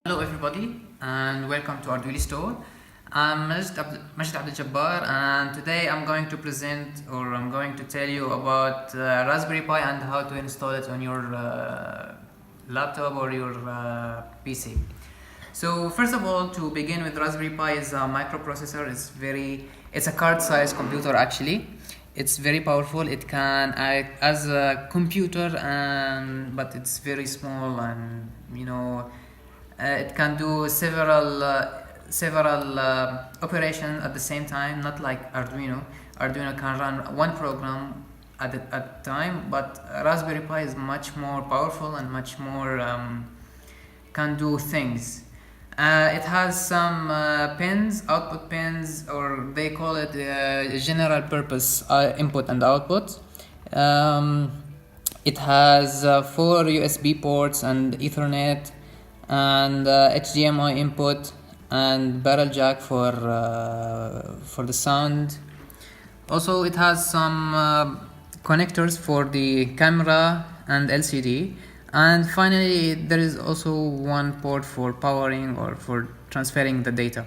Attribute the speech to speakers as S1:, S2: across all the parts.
S1: Hello everybody and welcome to Arduiely store. I'm Majd Abduljabbar and today I'm going to present I'm going to tell you about Raspberry Pi and how to install it on your laptop or your PC. So first of all, to begin with, Raspberry Pi is a microprocessor. It's a card-sized computer actually. It's very powerful. It can act as a computer, but it's very small, and it can do several operations at the same time, not like Arduino. Arduino can run one program at a time, but Raspberry Pi is much more powerful and much more can do things. It has some pins, output pins, or they call it general purpose input and output. It has 4 USB ports and Ethernet, and HDMI input, and barrel jack for the sound. Also, it has some connectors for the camera and LCD, and finally there is also one port for powering or for transferring the data.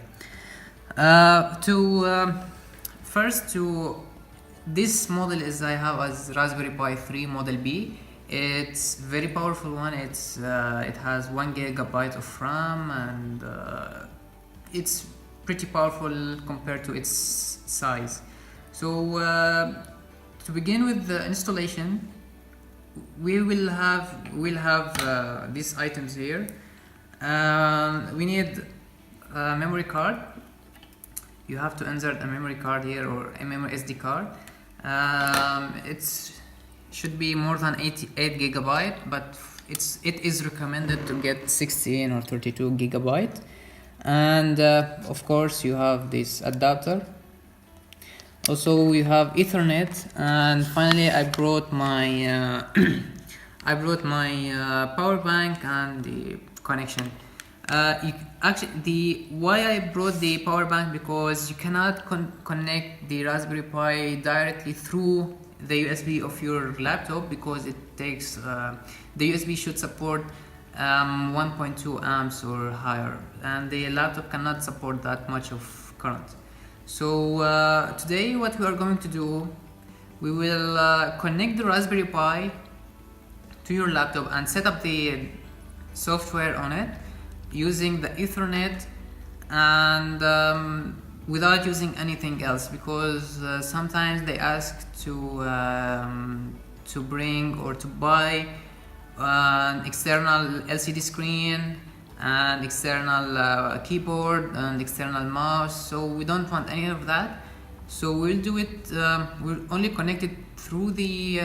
S1: This model I have as Raspberry Pi 3 Model B. It's very powerful one. It has 1 gigabyte of RAM, and it's pretty powerful compared to its size. So to begin with the installation, we'll have these items here. We need a memory card. You have to insert a memory card here, or a memory SD card. It should be more than 8 gigabyte, but it is recommended to get 16 or 32 gigabyte. And of course you have this adapter. Also we have Ethernet, and finally I brought my power bank and the connection. Why I brought the power bank, because you cannot connect the Raspberry Pi directly through the USB of your laptop, because it takes the USB should support 1.2 amps or higher, and the laptop cannot support that much of current. So today what we are going to do, we will connect the Raspberry Pi to your laptop and set up the software on it using the Ethernet, and without using anything else, because sometimes they ask to bring or to buy an external LCD screen and external keyboard and external mouse. So we don't want any of that. So we'll do it. We'll only connect it through the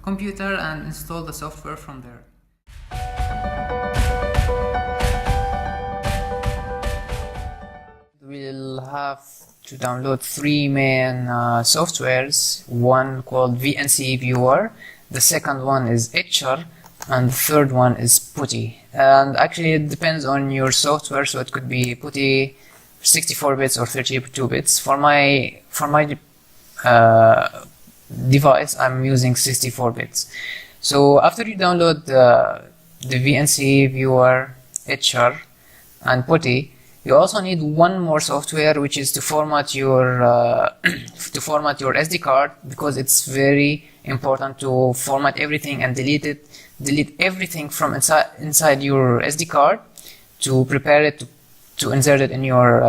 S1: computer and install the software from there. We'll have to download 3 main softwares. One called VNC Viewer, the second one is Etcher, and the third one is Putty. And actually it depends on your software, so it could be Putty 64 bits or 32 bits. For my device, I'm using 64 bits. So after you download the VNC Viewer, Etcher, and Putty, you also need one more software, which is to format your SD card, because it's very important to format everything and delete everything from inside your SD card to prepare it to insert it in your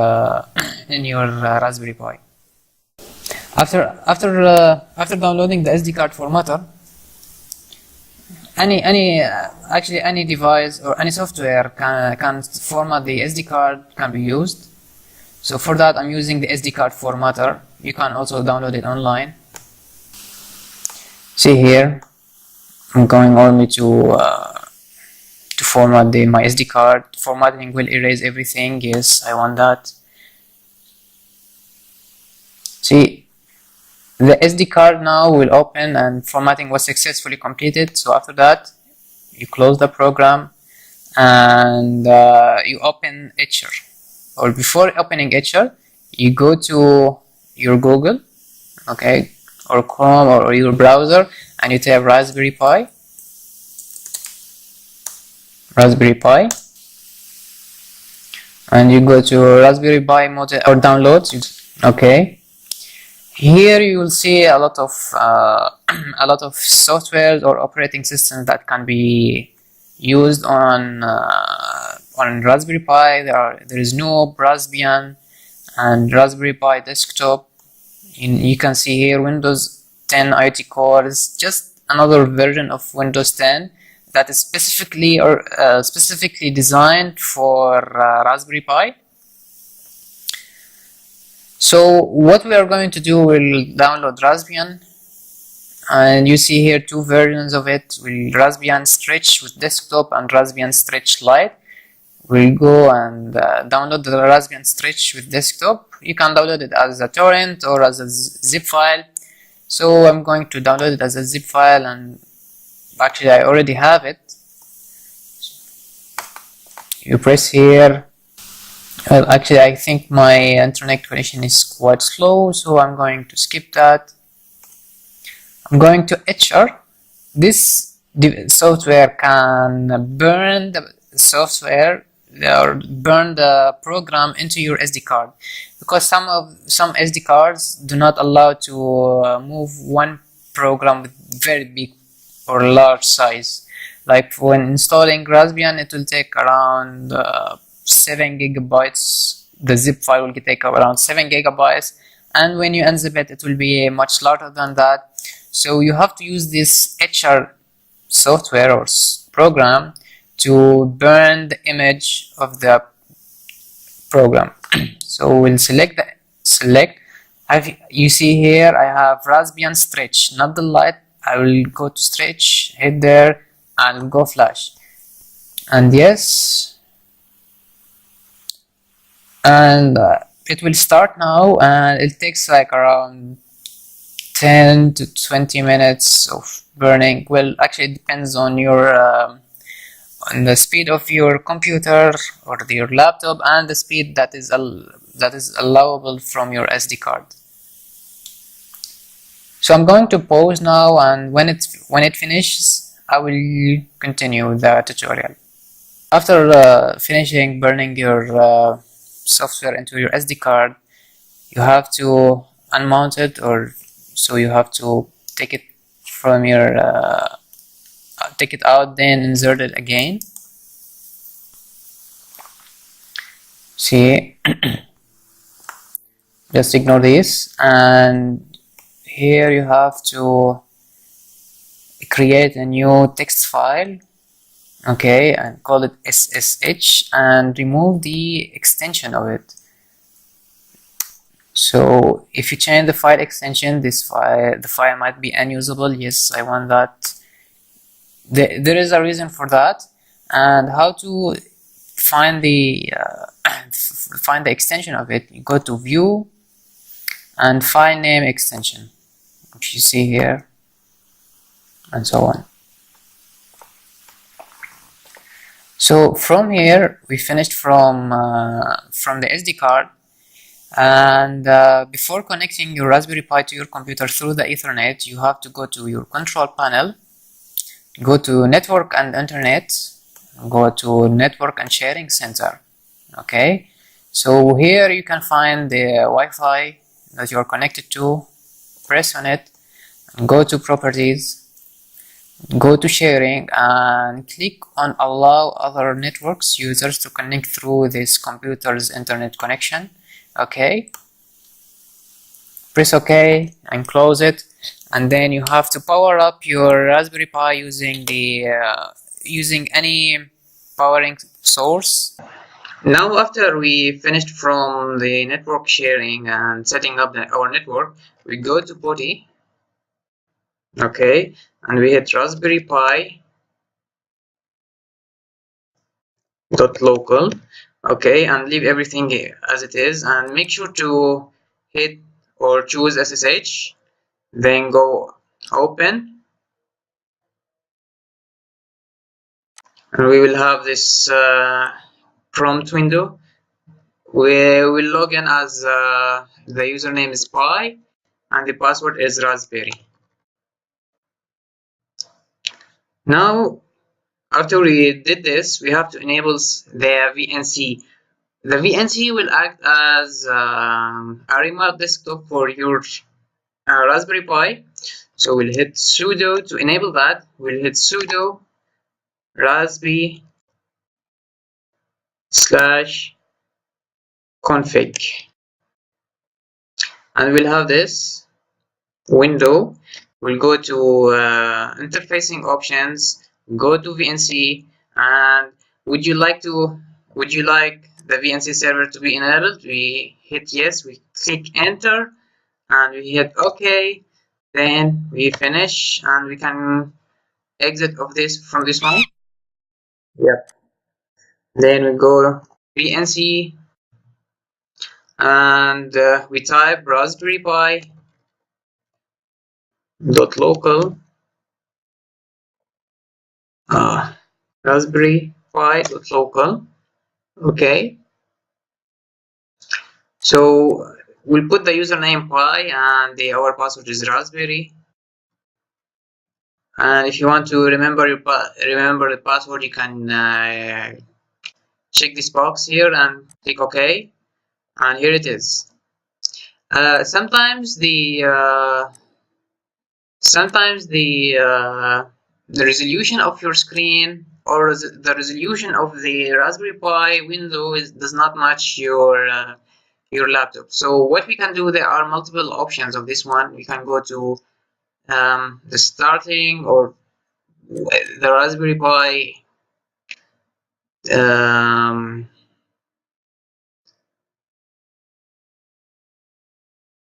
S1: Raspberry Pi. After downloading the SD card formatter, any device or any software can format the SD card, can be used. So for that I'm using the SD card formatter. You can also download it online. See here, I'm going only to format my SD card. Formatting will erase everything. Yes, I want that. See, the SD card now will open and formatting was successfully completed. So after that, you close the program and you open Etcher. Or before opening Etcher, you go to your Google, okay, or Chrome or your browser, and you type Raspberry Pi. and you go to Raspberry Pi model or downloads. Okay, here you will see a lot of a lot of software or operating systems that can be used on Raspberry Pi. There is no Raspbian and Raspberry Pi desktop. You can see here Windows 10 IT Core is just another version of Windows 10 that is specifically designed for Raspberry Pi. So what we are going to do, we'll download Raspbian, and you see here two versions of it, Raspbian Stretch with desktop and Raspbian Stretch Lite. We'll go and download the Raspbian Stretch with desktop. You can download it as a torrent or as a zip file. So I'm going to download it as a zip file, and actually I already have it. You press here. Well, actually I think my internet connection is quite slow, so I'm going to skip that. I'm going to HR. This software can burn the software or burn the program into your SD card, because some SD cards do not allow to move one program with very big or large size. Like when installing Raspbian, it will take around 7 gigabytes. The zip file will take around 7 gigabytes, and when you unzip it, it will be much larger than that. So you have to use this HR software or program to burn the image of the program. So we'll select. You see here I have Raspbian Stretch, not the Lite. I will go to Stretch, hit there, and go flash. And yes, and it will start now, and it takes like around 10 to 20 minutes of burning. Well, actually it depends on your on the speed of your computer or your laptop, and the speed that is allowable from your SD card. So I'm going to pause now, and when it finishes, I will continue the tutorial. After finishing burning your software into your SD card, you have to unmount it, or so you have to take it from your take it out, then insert it again. See, just ignore this, and here you have to create a new text file, okay, and call it SSH, and remove the extension of it. So if you change the file extension, the file might be unusable. Yes, I want that. There is a reason for that, and how to find the extension of it. You go to View and File Name Extension, which you see here, and so on. So from here we finished from the SD card, and before connecting your Raspberry Pi to your computer through the Ethernet, you have to go to your control panel, go to Network and Internet, go to Network and Sharing Center. Okay, so here you can find the Wi-Fi that you are connected to. Press on it and go to Properties, go to Sharing, and click on Allow other networks users to connect through this computer's internet connection. Okay, press OK and close it, and then you have to power up your Raspberry Pi using any powering source. Now, after we finished from the network sharing and setting up our network, we go to POTI, okay, and we hit Raspberry Pi .local, okay, and leave everything as it is, and make sure to hit or choose SSH, then go open, and we will have this prompt window. We will log in as the username is Pi and the password is Raspberry. Now, after we did this, we have to enable the VNC The VNC will act as a remote desktop for your Raspberry Pi. So we'll hit sudo to enable that. We'll hit sudo raspi /config, and we'll have this window. We'll go to interfacing options, go to VNC, and would you like the VNC server to be enabled? We hit yes, we click enter, and we hit OK. Then we finish, and we can exit from this one. Yep. Then we go VNC, and we type Raspberry Pi .local Raspberry Pi .local. Okay. So we'll put the username Pi, and our password is Raspberry. And if you want to remember the password, you can check this box here and click OK. And here it is. Sometimes the resolution of your screen or the resolution of the Raspberry Pi window does not match your laptop. So what we can do, there are multiple options of this one. We can go to the starting or the Raspberry Pi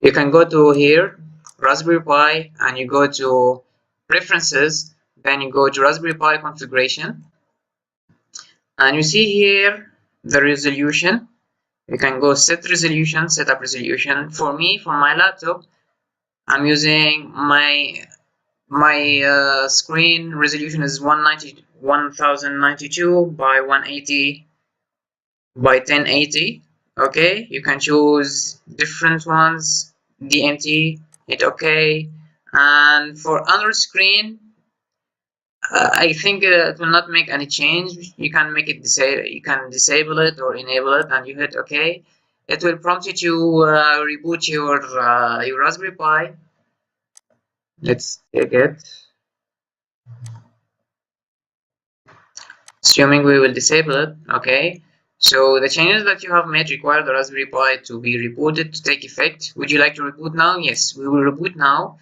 S1: you can go to here, Raspberry Pi, and you go to preferences, then you go to Raspberry Pi configuration, and you see here the resolution. You can go set resolution, setup resolution. For me, for my laptop, I'm using my screen resolution is 1092 by 180 by 1080. Okay, you can choose different ones, DMT, hit OK. And for other screen, I think it will not make any change. You can make it disable it or enable it, and you hit OK. It will prompt you to reboot your Raspberry Pi. Let's take it. Assuming we will disable it. Okay. So the changes that you have made require the Raspberry Pi to be rebooted to take effect. Would you like to reboot now? Yes, we will reboot now.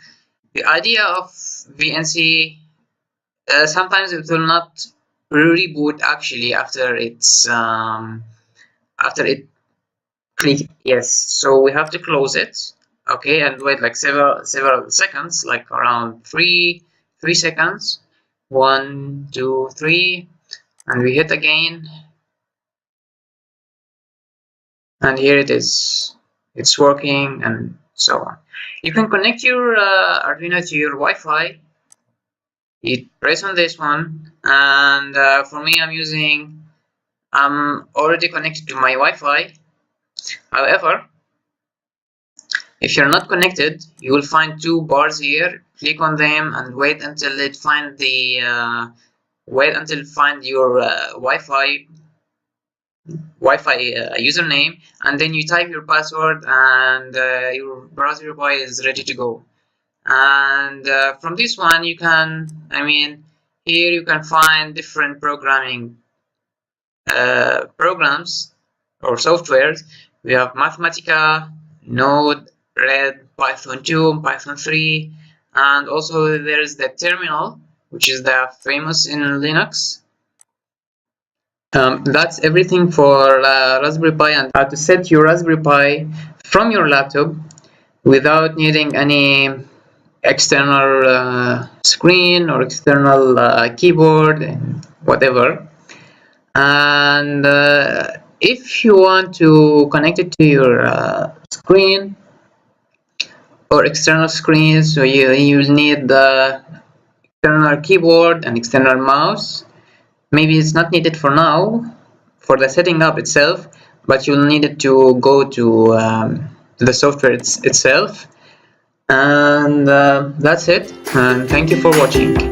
S1: The idea of VNC, sometimes it will not reboot actually after it click yes. So we have to close it. Okay, and wait like several seconds, like around three seconds. 1, 2, 3, and we hit again. And here it is, it's working, and so on. You can connect your Arduino to your Wi-Fi. You press on this one, and for me, I'm already connected to my Wi-Fi. However, if you're not connected, you will find two bars here. Click on them and wait until it find your Wi-Fi username, and then you type your password, and your Raspberry Pi is ready to go. And from this one, you can, here you can find different programming programs or softwares. We have Mathematica, Node, Red, Python 2, Python 3, and also there is the terminal, which is the famous in Linux. That's everything for Raspberry Pi and how to set your Raspberry Pi from your laptop without needing any external screen or external keyboard and whatever. And if you want to connect it to your screen or external screen, so you need the external keyboard and external mouse. Maybe it's not needed for now for the setting up itself, but you'll need it to go to the software itself. And that's it, and thank you for watching.